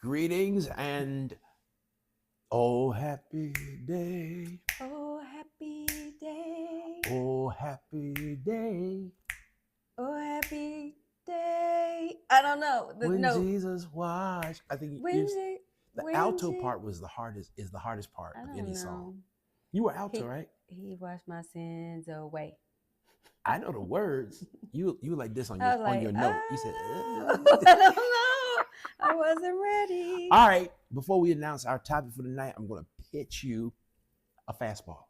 Greetings and oh happy day, Oh, happy day. oh happy day Oh, happy day. I don't know the when note. Jesus washed. I think When it's did, the when alto did, part was the hardest. Is the hardest part I of don't any song. know. You were alto, He right? he washed my sins away. I know the words. You like this I was on like, your note. You said. oh, I don't know. I wasn't ready. All right. Before we announce our topic for the night, I'm going to pitch you a fastball.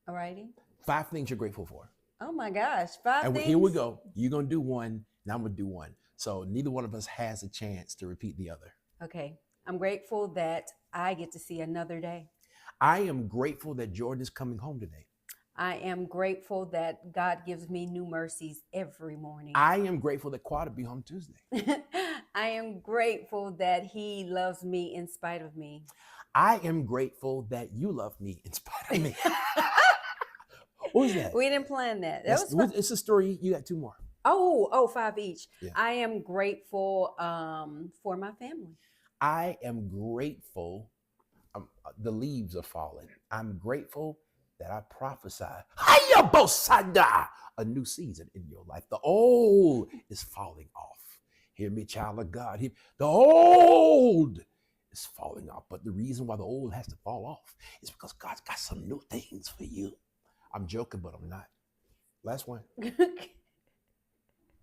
Alrighty. 5 things you're grateful for. Oh my gosh. Five And here we things. go. You're going to do one. Now I'm going to do one. So neither one of us has a chance to repeat the other. Okay. I'm grateful that I get to see another day. I am grateful that Jordan is coming home today. I am grateful that God gives me new mercies every morning. I am grateful that Quad will be home Tuesday. I am grateful that He loves me in spite of me. I am grateful that you love me in spite of me. What was that? We didn't plan that. That was fun. It's a story. You got two more. Oh, five each. Yeah. I am grateful for my family. I am grateful. The leaves are falling. I'm grateful that I prophesy Hayabosada, a new season in your life. The old is falling off. Hear me, child of God. The old is falling off. But the reason why the old has to fall off is because God's got some new things for you. I'm joking, but I'm not. Last one.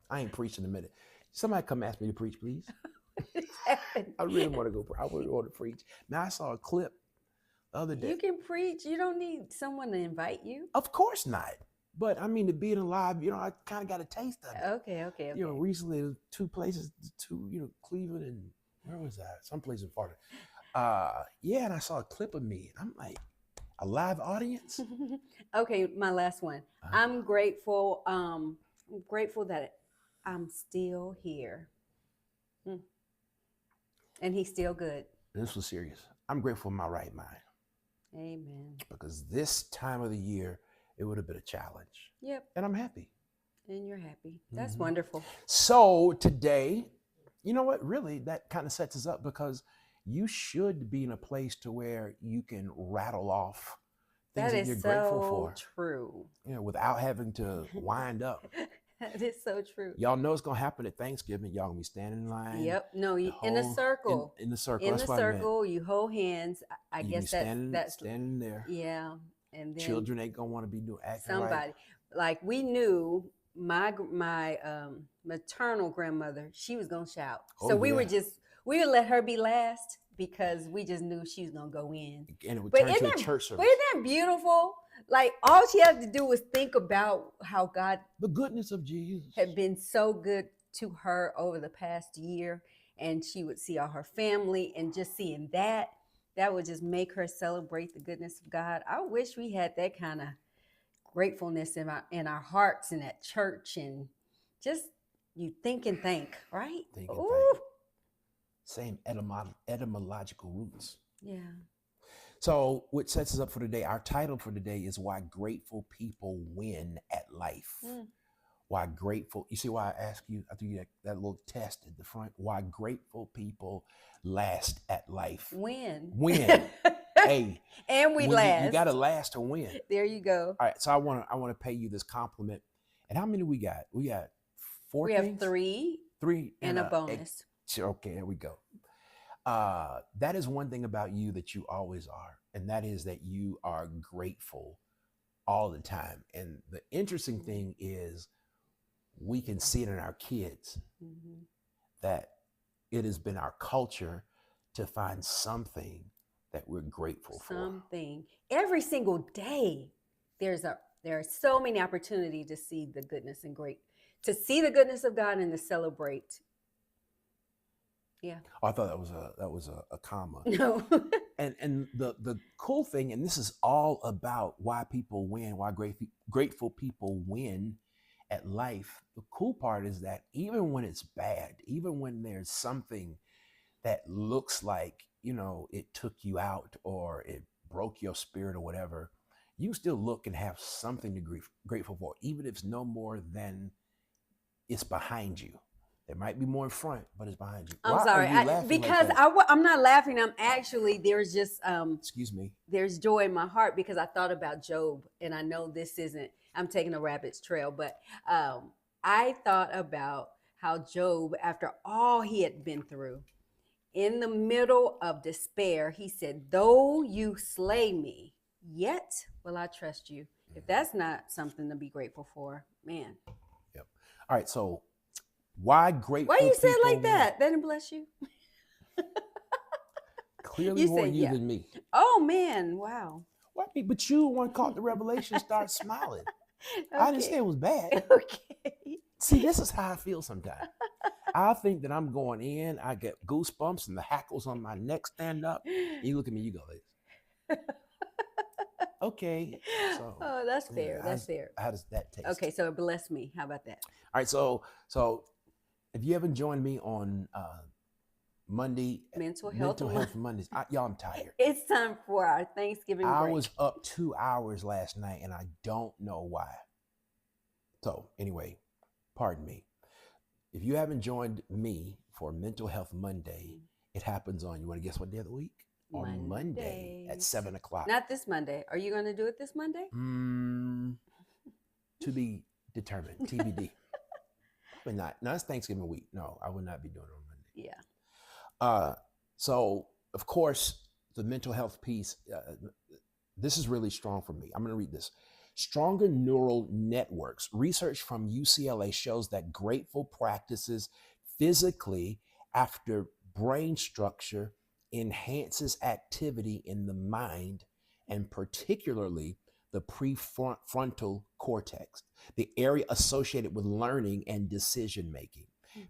I ain't preaching in a minute. Somebody come ask me to preach, please. I really want to go. I really want to preach. Now I saw a clip the other day. You can preach. You don't need someone to invite you. Of course not. But I mean, to being alive, I kind of got a taste of it. Okay. Recently, two places, Cleveland and where was that? Some place in Florida. Yeah, and I saw a clip of me, and I'm like, a live audience. Okay, my last one. I'm grateful. I'm grateful that I'm still here, and He's still good. This was serious. I'm grateful for my right mind. Amen. Because this time of the year, it would have been a challenge. Yep. And I'm happy. And you're happy. That's wonderful. So today, you know what? Really, that kind of sets us up because you should be in a place to where you can rattle off things that you're grateful for. True. Without having to wind up. That is so true. Y'all know it's gonna happen at Thanksgiving. Y'all gonna be standing in line. Yep. No, in a circle. In the circle. In That's the circle, you hold hands. I guess that's standing there. Yeah. And then children ain't gonna want to be doing acting somebody. right. Like we knew my maternal grandmother, she was gonna shout. So we would let her be last because we just knew she was gonna go in. And it would turn to a church service. But isn't that beautiful? Like all she had to do was think about how God, the goodness of Jesus, had been so good to her over the past year, and she would see all her family, and just seeing that would just make her celebrate the goodness of God. I wish we had that kind of gratefulness in our hearts and at church, and just you think and think, right? Think and think. Same etymological roots. Yeah. So what sets us up for today, our title for today is Why Grateful People Win at Life. Why grateful, you see why I ask you, I threw you that little test at the front, why grateful people last at life. Win. Hey. And we last. You gotta last to win. There you go. All right, so I wanna pay you this compliment. And how many we got? We got 4 We things? have three. Three and a bonus. Okay, there we go. That is one thing about you that you always are, and that is that you are grateful all the time. And the interesting thing is we can see it in our kids that it has been our culture to find something that we're grateful for. Something. Every single day, there are so many opportunities to see the goodness to see the goodness of God and to celebrate. Yeah. Oh, I thought that was a comma. No. And the cool thing, and this is all about why people win, why grateful people win at life. The cool part is that even when it's bad, even when there's something that looks like, it took you out or it broke your spirit or whatever, you still look and have something to be grateful for, even if it's no more than it's behind you. There might be more in front, but it's behind you. I'm Why are sorry, you laughing because like that? I'm not laughing. I'm actually there's just Excuse me. there's joy in my heart because I thought about Job, and I know this isn't. I'm taking a rabbit's trail, but I thought about how Job, after all he had been through, in the middle of despair, he said, "Though you slay me, yet will I trust you." If that's not something to be grateful for, man. Yep. All right. So why Why grateful you say it people like win? that? That didn't bless you. Clearly You more said you yeah. than me. Oh man, wow. What? But you one caught the revelation, start smiling. I didn't say Okay. it was bad. Okay. See, this is how I feel sometimes. I think that I'm going in, I get goosebumps and the hackles on my neck stand up. You look at me, you go, okay. So Oh, that's yeah, fair. That's fair. how does that taste? Okay, so it blessed me. How about that? All right. So if you haven't joined me on Monday, Mental health. mental health Mondays, y'all, I'm tired. It's time for our Thanksgiving I break. was up 2 hours last night and I don't know why. So anyway, pardon me. If you haven't joined me for Mental Health Monday, it happens on, you want to guess what day of the week? On Monday at 7 o'clock. Not this Monday. Are you going to do it this Monday? To be determined. TBD. Probably not. No, it's Thanksgiving week. No, I would not be doing it on Monday. Yeah. So, of course, the mental health piece, this is really strong for me. I'm going to read this. Stronger neural networks. Research from UCLA shows that grateful practices physically after brain structure enhances activity in the mind and particularly the prefrontal cortex, the area associated with learning and decision making.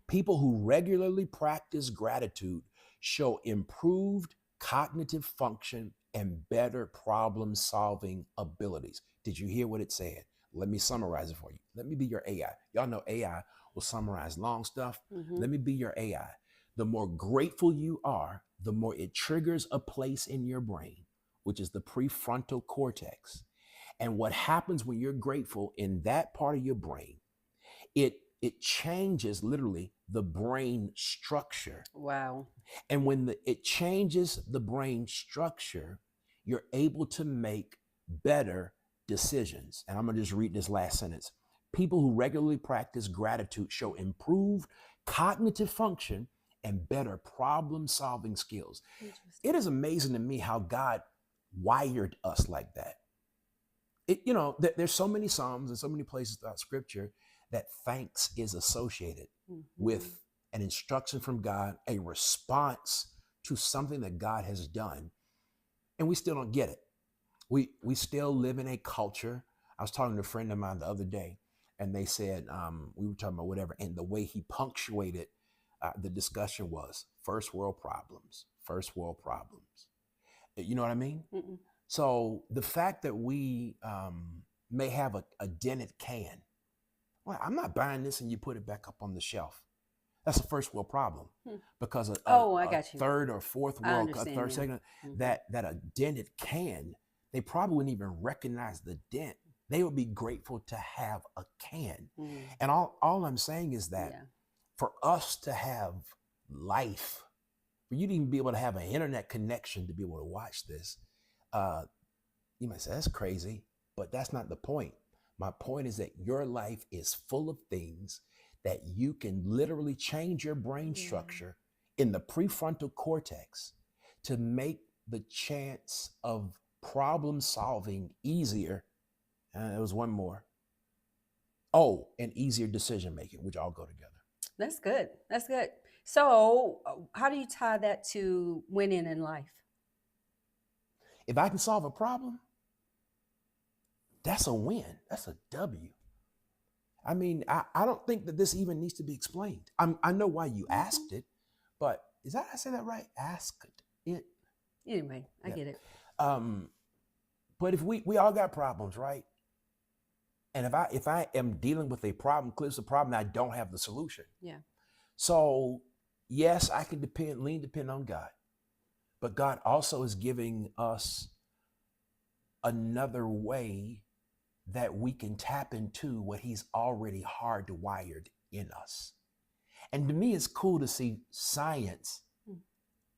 People who regularly practice gratitude show improved cognitive function and better problem solving abilities. Did you hear what it said? Let me summarize it for you. Let me be your AI. Y'all know AI will summarize long stuff. Let me be your AI. The more grateful you are, the more it triggers a place in your brain, which is the prefrontal cortex. And what happens when you're grateful in that part of your brain, it changes literally the brain structure. Wow. And when it changes the brain structure, you're able to make better decisions. And I'm going to just read this last sentence. People who regularly practice gratitude show improved cognitive function and better problem solving skills. It is amazing to me how God wired us like that. There's so many Psalms and so many places throughout scripture that thanks is associated with an instruction from God, a response to something that God has done. And we still don't get it. We still live in a culture. I was talking to a friend of mine the other day, and they said, we were talking about whatever, and the way he punctuated the discussion was first world problems, first world problems. You know what I mean? Mm-mm. So the fact that we may have a dented can, well, I'm not buying this and you put it back up on the shelf. That's a first world problem because I a got you. third or fourth I world, understand third, now. second, that a dented can, they probably wouldn't even recognize the dent. They would be grateful to have a can. And all I'm saying is that for us to have life, for you to even be able to have an internet connection to be able to watch this, you might say, that's crazy, but that's not the point. My point is that your life is full of things that you can literally change your brain structure in the prefrontal cortex to make the chance of problem solving easier. There was one more. Oh, and easier decision making, which all go together. That's good. That's good. So, how do you tie that to winning in life? If I can solve a problem, that's a win. That's a W. I mean, I don't think that this even needs to be explained. I know why you asked it, but is that, I say that right? Asked it. Anyway, I get it. But if we all got problems, right? And if I am dealing with a problem, clearly it's a problem, I don't have the solution. Yeah. So yes, I can depend on God, but God also is giving us another way that we can tap into what he's already hardwired in us. And to me, it's cool to see science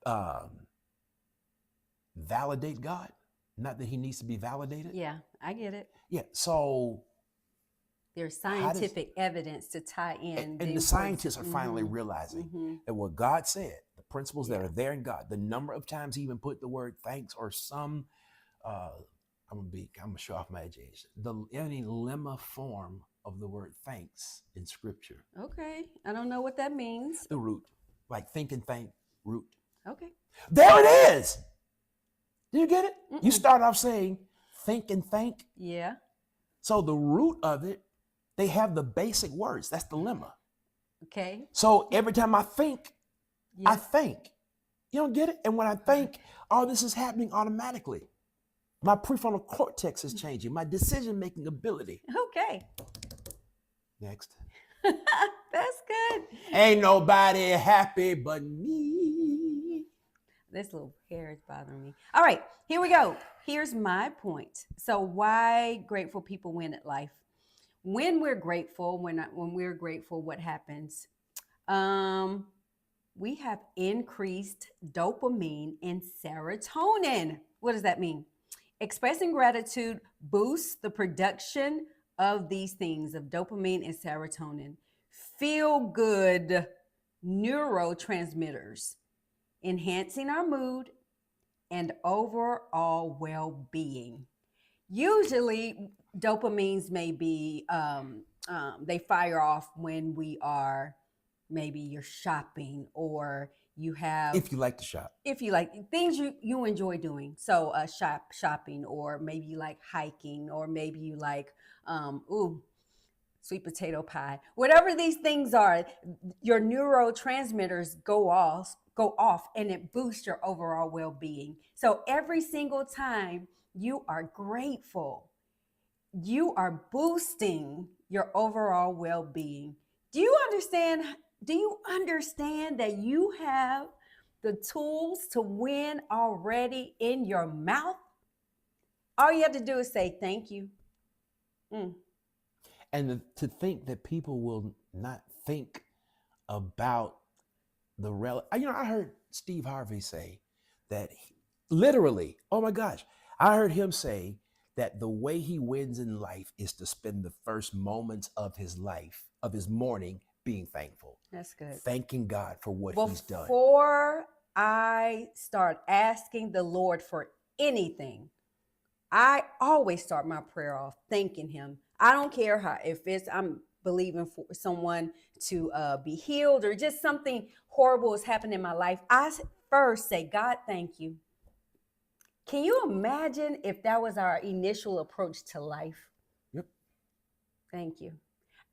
um, validate God. Not that he needs to be validated. Yeah, I get it. Yeah. So There's how does scientific evidence to tie in and the the importance. scientists are finally realizing that what God said, the principles that Yeah. are there in God, the number of times he even put the word thanks or some, I'm gonna show off my education. Any lemma form of the word thanks in Scripture, Okay. I don't know what that means. the root, like think and thank root. Okay. There it is. Do you get it? You Mm-mm. start off saying think and thank. Yeah. So the root of it, they have the basic words. That's the lemma. Okay. So every time I think, I Yeah. think. You don't get it? And when I think, all this is happening automatically. My prefrontal cortex is changing, my decision-making ability. Okay. Next. That's good. Ain't nobody happy but me. This little hair is bothering me. All right, here we go. Here's my point. So why grateful people win at life? When we're grateful, when we're grateful, what happens? We have increased dopamine and serotonin. What does that mean? Expressing gratitude boosts the production of these things, of dopamine and serotonin. Feel good neurotransmitters, enhancing our mood and overall well being. Usually, dopamines may be, they fire off when we are, maybe you're shopping, or you have, If you like to shop. if you like things you enjoy doing. So shopping, or maybe you like hiking, or maybe you like sweet potato pie. Whatever these things are, your neurotransmitters go off and it boosts your overall well-being. So every single time you are grateful, you are boosting your overall well-being. Do you understand? Do you understand that you have the tools to win already in your mouth? All you have to do is say thank you. And to think that people will not think about I heard Steve Harvey say that literally, oh my gosh, I heard him say that the way he wins in life is to spend the first moments of his life, of his morning, being thankful. That's good. Thanking God for what he's done. Before I start asking the Lord for anything, I always start my prayer off thanking him. I don't care how, if it's I'm believing for someone to be healed, or just something horrible has happened in my life. I first say, God, thank you. Can you imagine if that was our initial approach to life? Yep. Thank you.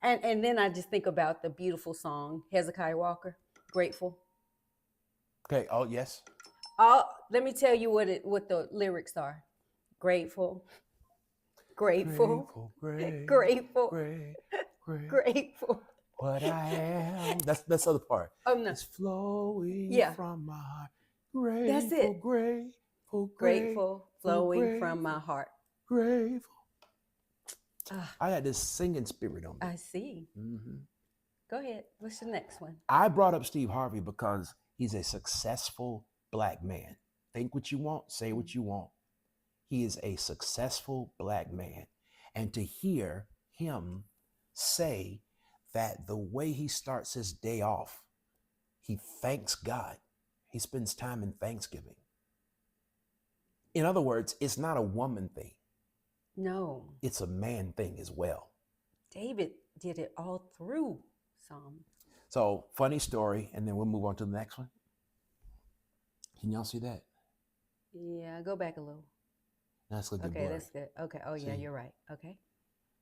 And then I just think about the beautiful song, Hezekiah Walker, Grateful. Okay. Oh, yes. Let me tell you what the lyrics are. Grateful, grateful, grateful, grateful. What I am. That's the other part. Oh no. It's flowing from my heart. Grateful, That's it. Grateful, flowing from my heart. Grateful. I got this singing spirit on me. I see. Mm-hmm. Go ahead. What's the next one? I brought up Steve Harvey because he's a successful Black man. Think what you want, say what you want. He is a successful Black man. And to hear him say that the way he starts his day off, he thanks God. He spends time in thanksgiving. In other words, it's not a woman thing. No. It's a man thing as well. David did it all through Psalm. So, funny story, and then we'll move on to the next one. Can y'all see that? Yeah, go back a little. That's looking okay, blurry. That's good. Okay. Oh, yeah, you're right. Okay.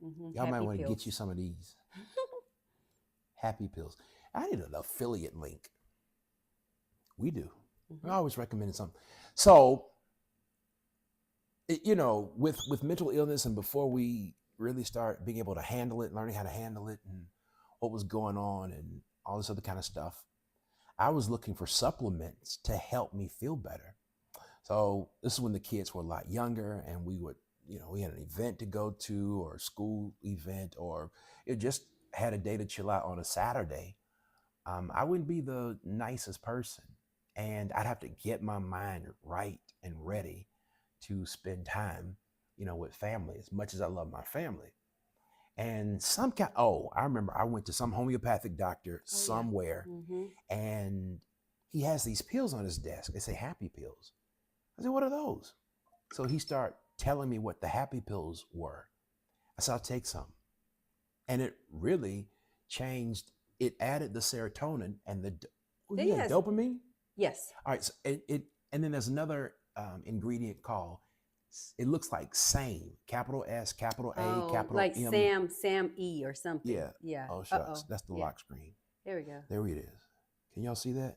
Mm-hmm. Y'all might want to get you some of these. Happy pills. I need an affiliate link. We do. Mm-hmm. I always recommend something. So, with mental illness, and before we really start being able to handle it, learning how to handle it, and what was going on, and all this other kind of stuff, I was looking for supplements to help me feel better. So this is when the kids were a lot younger, and we would, we had an event to go to, or a school event, or it just had a day to chill out on a Saturday. I wouldn't be the nicest person. And I'd have to get my mind right and ready to spend time, with family as much as I love my family. And I remember I went to some homeopathic doctor Oh yeah. somewhere, Mm-hmm. and he has these pills on his desk. They say happy pills. I said, what are those? So he started telling me what the happy pills were. I said, I'll take some. And it really changed. It added the serotonin and Then you had yes, dopamine. yes. All right, so and then there's another ingredient called. It looks like same, capital S, capital A, Oh, capital like M. Sam E or something. Yeah. Yeah. Oh Uh shucks, oh. that's the Yeah. lock screen. There we go. There it is. Can y'all see that?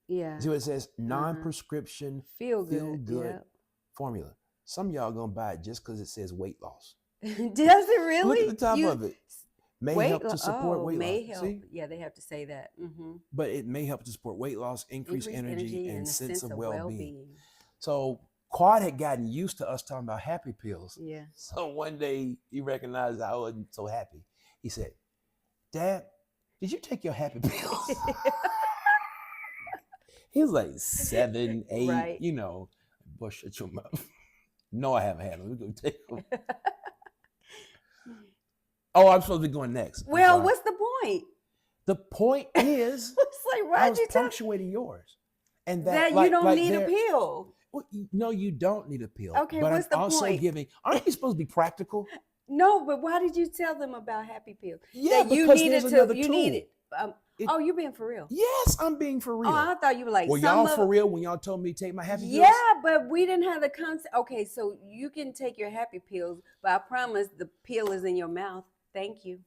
Yeah. See what it says? Uh-huh. Non-prescription Feel feel good. good Yeah. formula. Some of y'all gonna buy it just because it says weight loss. Does it really? Look at the top You of it. May weight help to support oh, weight loss. may help. See? Yeah, they have to say that. Mm-hmm. But it may help to support weight loss, increase Increase energy, energy and and a sense sense of of well-being. well-being. So Quad had gotten used to us talking about happy pills. Yeah. So one day he recognized I wasn't so happy. He said, Dad, did you take your happy pills? He was like 7, 8, Right. Bush, shut your mouth. No, I haven't had them. We're going to take them. Oh, I'm supposed to be going next. Well, what's the point? The point is, It's like, I why'd was you tell punctuating yours. And that like, you don't like need a there- pill? Well, no, you don't need a pill. Okay, but what's I'm the also point? giving. Aren't you supposed to be practical? No, but why did you tell them about happy pills? Yeah, That you because needed there's to. another You tool. needed. It- Oh, you being for real? Yes, I'm being for real. Oh, I thought you were like Were some y'all of for real when y'all told me to take my happy pills? Yeah, but we didn't have the concept. Okay, so you can take your happy pills, but I promise the pill is in your mouth. Thank you.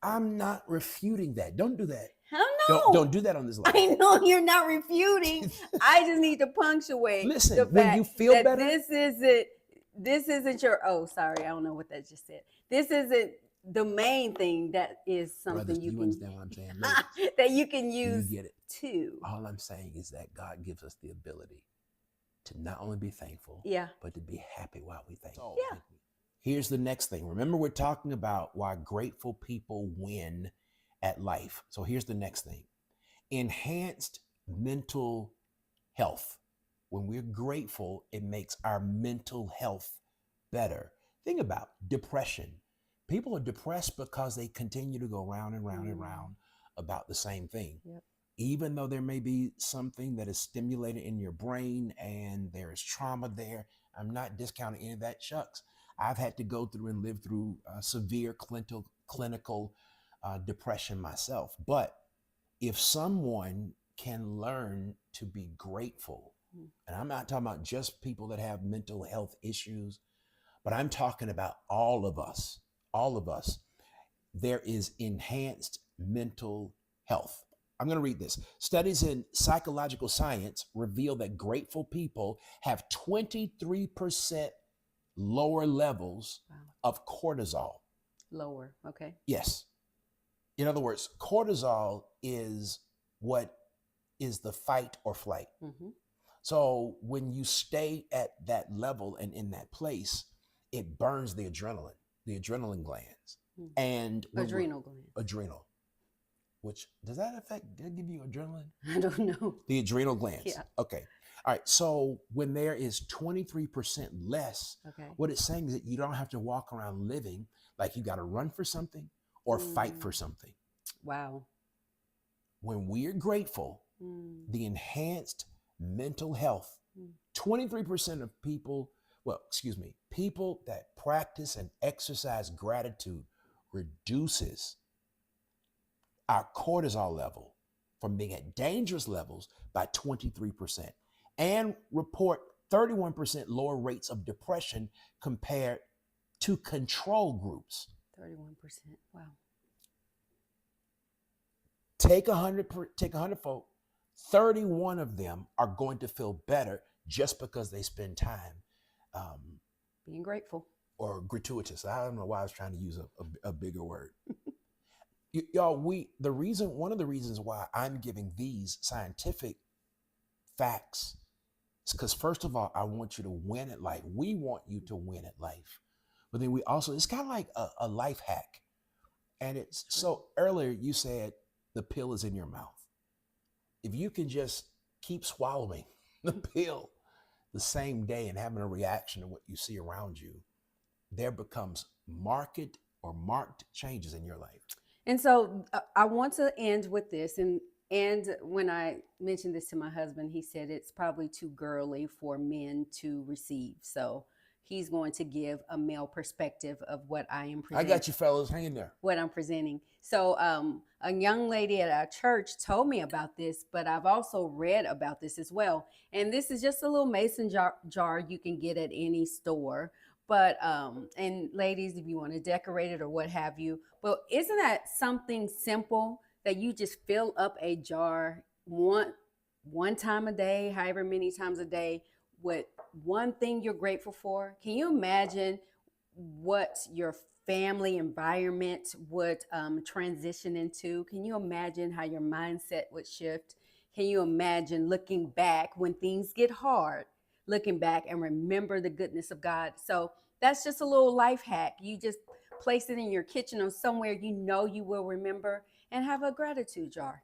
I'm not refuting that. Don't do that. Hell no. Don't do that on this line. I know you're not refuting. I just need to punctuate Listen, the when fact you feel that better- this isn't your sorry, I don't know what that just said. This isn't the main thing that is something Brothers, you do you can understand what I'm saying? Ladies, that you can do use you get it? too. All I'm saying is that God gives us the ability to not only be thankful, Yeah. but to be happy while we thank. Yeah. Here's the next thing. Remember, we're talking about why grateful people win at life. So here's the next thing. Enhanced mental health. When we're grateful, it makes our mental health better. Think about depression. People are depressed because they continue to go round and round and round about the same thing. Yep. Even though there may be something that is stimulated in your brain and there is trauma there, I'm not discounting any of that. Shucks. I've had to go through and live through severe clinical depression myself. But if someone can learn to be grateful, and I'm not talking about just people that have mental health issues, but I'm talking about all of us, there is enhanced mental health. I'm going to read this. Studies in psychological science reveal that grateful people have 23% lower levels of cortisol. Lower. Okay. Yes. In other words, cortisol is what is the fight or flight. Mm-hmm. So when you stay at that level and in that place, it burns the adrenaline glands. And adrenal. Which does that give you adrenaline? I don't know. The adrenal glands. Yeah. Okay. All right. So when there is 23% less, what it's saying is that you don't have to walk around living like you got to run for something or fight for something. Wow. When we're grateful, the enhanced mental health, 23% of people that practice and exercise gratitude reduces our cortisol level from being at dangerous levels by 23% and report 31% lower rates of depression compared to control groups. 31%. Wow. Take 100 folk, 31 of them are going to feel better just because they spend time being grateful or gratuitous. I don't know why I was trying to use a bigger word. Y'all, one of the reasons why I'm giving these scientific facts is because, first of all, I want you to win at life. We want you to win at life. But then it's kind of like a life hack. And so earlier you said, the pill is in your mouth. If you can just keep swallowing the pill the same day and having a reaction to what you see around you, there becomes marked changes in your life. And so I want to end with this. And when I mentioned this to my husband, he said it's probably too girly for men to receive. So he's going to give a male perspective of what I am I presenting. got you, fellas. Hang in there. What I'm presenting. So a young lady at our church told me about this, but I've also read about this as well. And this is just a little mason jar you can get at any store. But and ladies, if you want to decorate it or what have you, but isn't that something simple that you just fill up a jar one time a day, however many times a day, with one thing you're grateful for? Can you imagine what your family environment would transition into? Can you imagine how your mindset would shift? Can you imagine looking back when things get hard, looking back and remember the goodness of God? So that's just a little life hack. You just place it in your kitchen or somewhere you know you will remember, and have a gratitude jar.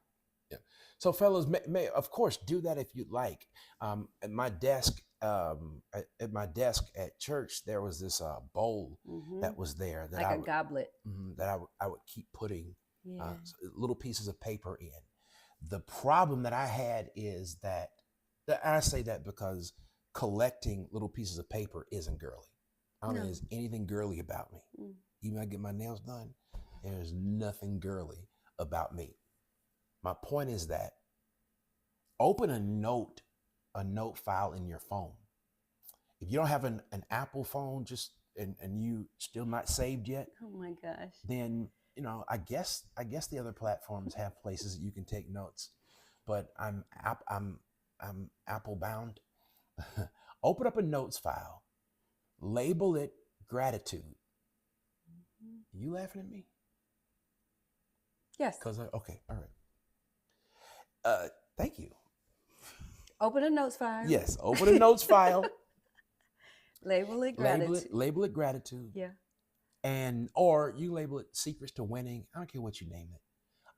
Yeah. So, fellas, may of course do that if you'd like. At my desk, at my desk at church, there was this bowl that was there that Like a goblet. that I would keep putting Yeah. little pieces of paper in. The problem that I had is that I say that because collecting little pieces of paper isn't girly. I don't think there's anything girly about me. Even when I get my nails done, there's nothing girly about me. My point is that open a note file in your phone. If you don't have an Apple phone, and you still not saved yet, Oh my gosh. then I guess the other platforms have places that you can take notes. But I'm Apple bound. Open up a notes file, label it gratitude. You laughing at me? Yes. Okay, all right. Thank you. Open a notes file. Yes, open a notes file. Label it gratitude. Label it gratitude. Yeah. Or you label it secrets to winning. I don't care what you name it.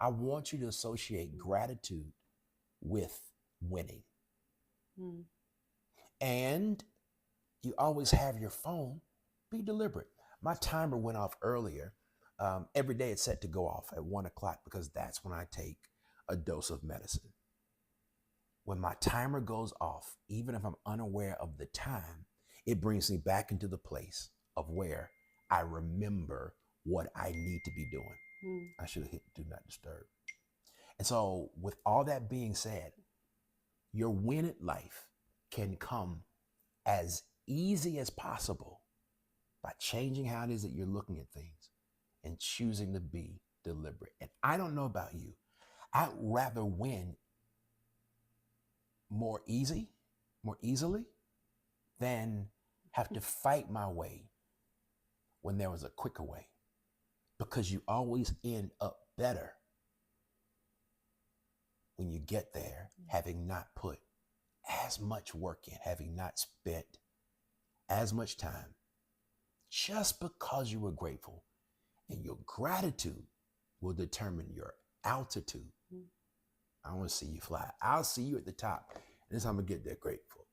I want you to associate gratitude with winning. And you always have your phone. Be deliberate. My timer went off earlier. Every day it's set to go off at 1 o'clock because that's when I take a dose of medicine. When my timer goes off, even if I'm unaware of the time, it brings me back into the place of where I remember what I need to be doing. I should have hit do not disturb. And so with all that being said, your win at life can come as easy as possible by changing how it is that you're looking at things and choosing to be deliberate. And I don't know about you. I'd rather win more easily than have to fight my way when there was a quicker way, because you always end up better when you get there, having not put as much work in, having not spent as much time, just because you were grateful. And your gratitude will determine your altitude. I want to see you fly. I'll see you at the top. And this is how I'm going to get there. Grateful.